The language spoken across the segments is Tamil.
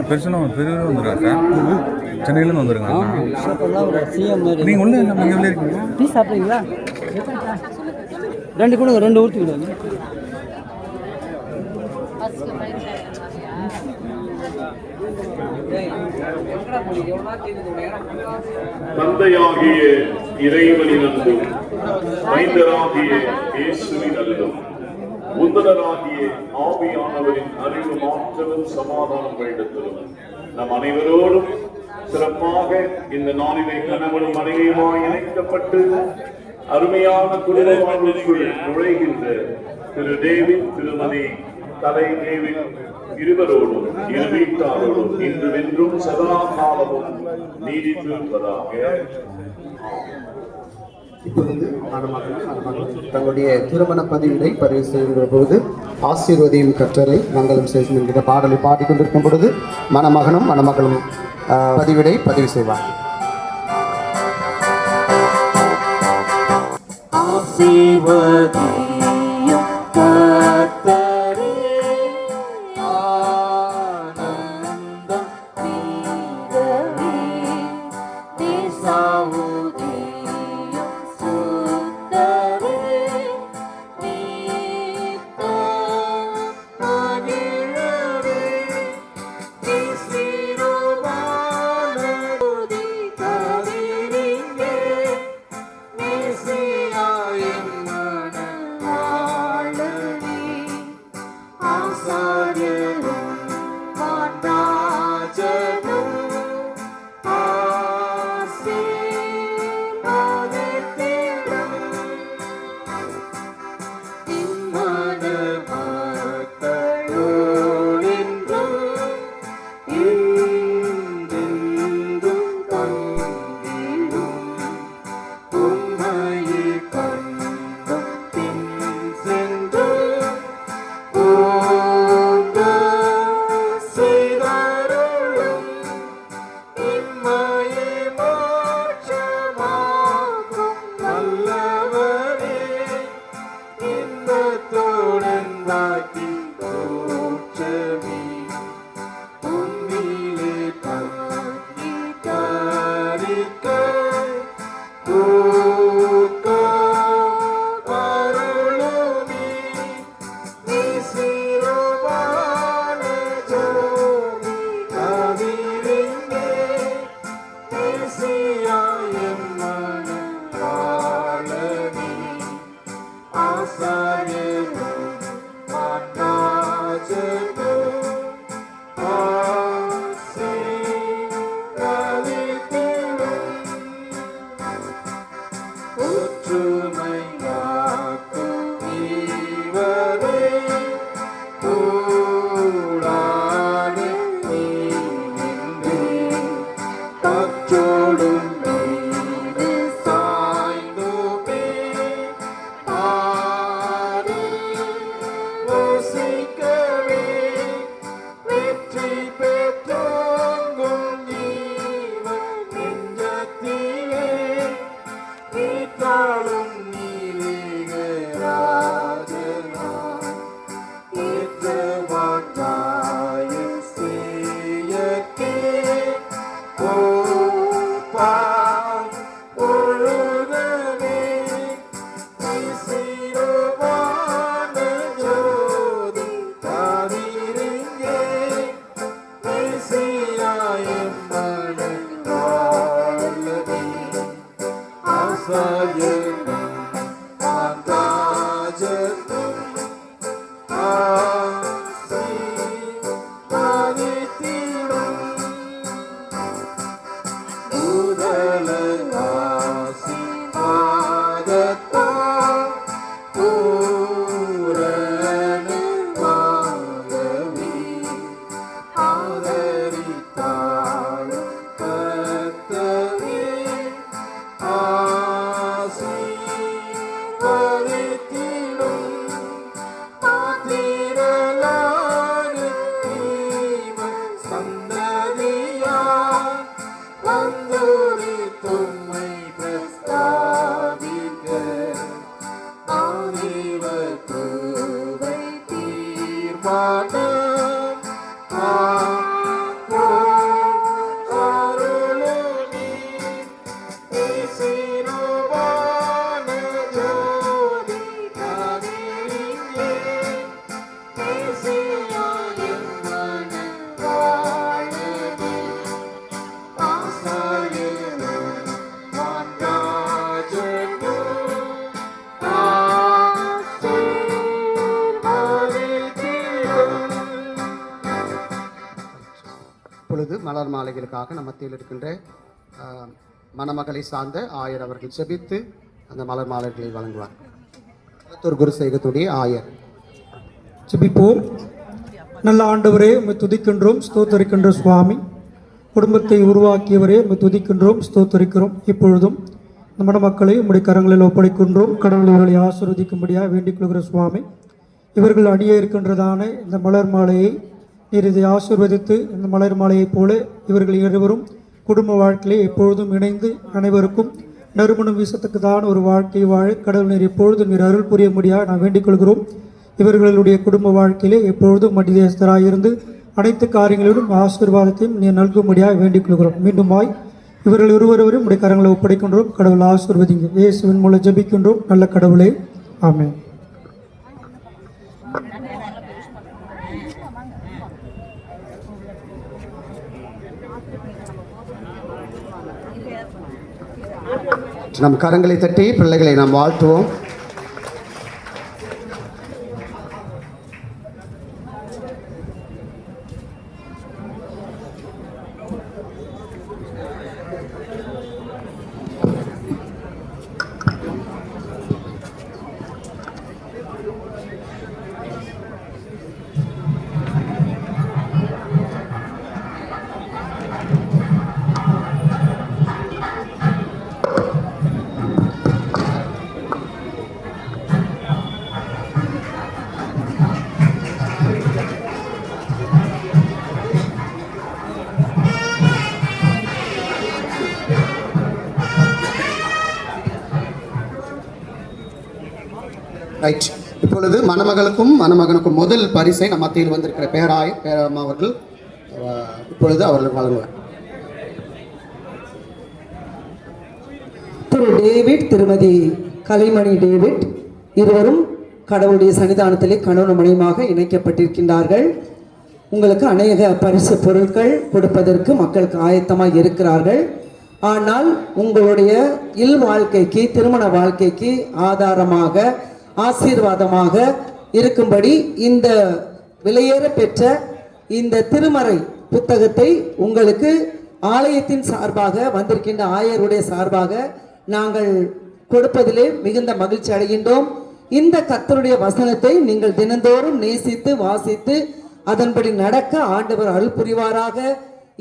பெருசுனா பெரியவரும் வந்துடுறாங்க. சென்னையிலேருந்து வந்துடுங்க. நீங்கள் ஒன்றும் இல்லை, நீங்கள் எவ்வளோ இருக்கீங்க? டீ சாப்பிட்றீங்களா? ரெண்டு கொடுங்க, ரெண்டு ஊற்றி விடுங்க. தந்தையாகிய இறைவனின் அன்பும் மைந்தராகிய இயேசுவின் அருளும் உந்தனராகிய ஆவியானவரின் அறிவு மாற்றமும் சமாதானம் வேண்டத்திலும் நம் அனைவரோடும் சிறப்பாக இந்த நாளிலே கணவனும் மனைவியுமாய் இணைக்கப்பட்டு அருமையான குடும்பங்களுக்குள் நுழைகின்ற திரு டேவிட் திருமதி கலை டேவிட் இருவரோடும் இரு வீட்டாரோடும் இன்று வென்றும் சதா காலமும் நீடித்திருப்பதாக. இப்பொழுது தங்களுடைய திருமண பதிவினை பதிவு செய்கிற போது ஆசீர்வதியும் கற்றலை மங்களம் செய்யும் என்கிற பாடலை பாடிக்கொண்டிருக்கும் பொழுது மணமகனும் மணமகளும் பதிவிடை பதிவு செய்வார். Pura இப்பொழுது மலர் மாலைகளுக்காக நம்ம மத்தியில் இருக்கின்ற மணமகளை சார்ந்த ஆயர் அவர்கள் செபித்து அந்த மலர் மாலைகளை வழங்குவார். குரு சேகத்துடைய ஆயர். ஜெபிப்போம். நல்ல ஆண்டவரே, உம்மை துதிக்கின்றோம், ஸ்தோத்தரிக்கின்ற சுவாமி. குடும்பத்தை உருவாக்கியவரே, உம்மை துதிக்கின்றோம், ஸ்தோத்தரிக்கிறோம். இப்பொழுதும் நம்ம மக்களை உம்முடைய கரங்களில் ஒப்படைக்கின்றோம். கடவுள் இவர்களை ஆசீர்வதிக்கும்படியாக வேண்டிக் கொள்கிற சுவாமி. இவர்கள் அணிய இருக்கின்றதான இந்த மலர் மாலையை நீர் இதை ஆசீர்வதித்து, இந்த மலர் மாலையைப் போல இவர்கள் இருவரும் குடும்ப வாழ்க்கையிலே எப்பொழுதும் இணைந்து அனைவருக்கும் நறுமணம் வீசத்தக்கதான ஒரு வாழ்க்கை வாழ கடவுள் நீர் எப்பொழுதும் நீர் அருள் புரிய முடியாது நான் வேண்டிக் கொள்கிறோம். இவர்களுடைய குடும்ப வாழ்க்கையிலே எப்பொழுதும் மத்தியஸ்தராயிருந்து அனைத்து காரியங்களிலும் ஆசீர்வாதத்தையும் நீர் நல்கும்படியாக வேண்டிக் கொள்கிறோம். மீண்டுமாய் இவர்கள் இருவரையும் உடைய கரங்களை ஒப்படைக்கின்றோம். கடவுள் ஆசீர்வதிங்க. இயேசுவின் மூலம் ஜெபிக்கின்றோம் நல்ல கடவுளே, ஆமென். நம் கரங்களை தட்டி பிள்ளைகளை நாம் வாழ்த்துவோம். ரைட். இப்பொழுது மணமகளுக்கும் மணமகனுக்கும் முதல் பரிசை நம் மத்தியில் வந்திருக்கிற பேரம்மா அவர்கள் இப்பொழுது அவர்கள் வழங்குவார். திரு டேவிட், திருமதி கலைமணி டேவிட் இருவரும் கடவுளுடைய சன்னிதானத்திலே கணவன் மனைவியாக இணைக்கப்பட்டிருக்கின்றார்கள். உங்களுக்கு அநேக பரிசு பொருட்கள் கொடுப்பதற்கு மக்களுக்கு ஆயத்தமாக இருக்கிறார்கள். ஆனால் உங்களுடைய வாழ்க்கைக்கு, திருமண வாழ்க்கைக்கு ஆதாரமாக ஆசீர்வாதமாக இருக்கும்படி இந்த விலையேற பெற்ற இந்த திருமறை புத்தகத்தை உங்களுக்கு ஆலயத்தின் சார்பாக வந்திருக்கின்ற ஆயருடைய சார்பாக நாங்கள் கொடுப்பதிலே மிகுந்த மகிழ்ச்சி அடைகின்றோம். இந்த கர்த்தருடைய வசனத்தை நீங்கள் தினந்தோறும் நேசித்து வாசித்து அதன்படி நடக்க ஆண்டவர் அருள் புரிவாராக.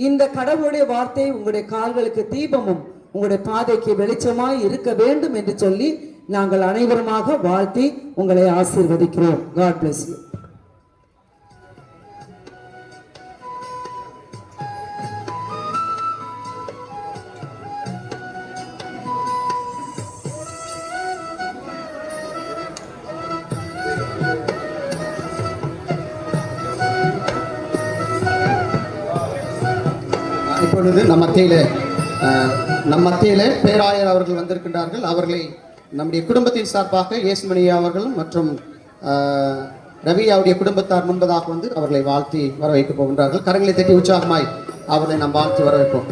இந்த கடவுளுடைய வார்த்தை உங்களுடைய கால்களுக்கு தீபமும் உங்களுடைய பாதைக்கு வெளிச்சமாய் இருக்க வேண்டும் என்று சொல்லி நாங்கள் அனைவருமாக வாழ்த்தி உங்களை ஆசீர்வதிக்கிறோம். God bless you. இப்பொழுது நம் மத்தியிலே பேராயர் அவர்கள் வந்திருக்கின்றார்கள். அவர்களை நம்முடைய குடும்பத்தின் சார்பாக இயேசுமணி அவர்களும் மற்றும் ரவியாவுடைய குடும்பத்தார் முன்பதாக வந்து அவர்களை வாழ்த்தி வரவேற்க போகின்றார்கள். கரங்களை தட்டி உற்சாகமாய் அவர்களை நாம் வாழ்த்தி வரவேற்போம்.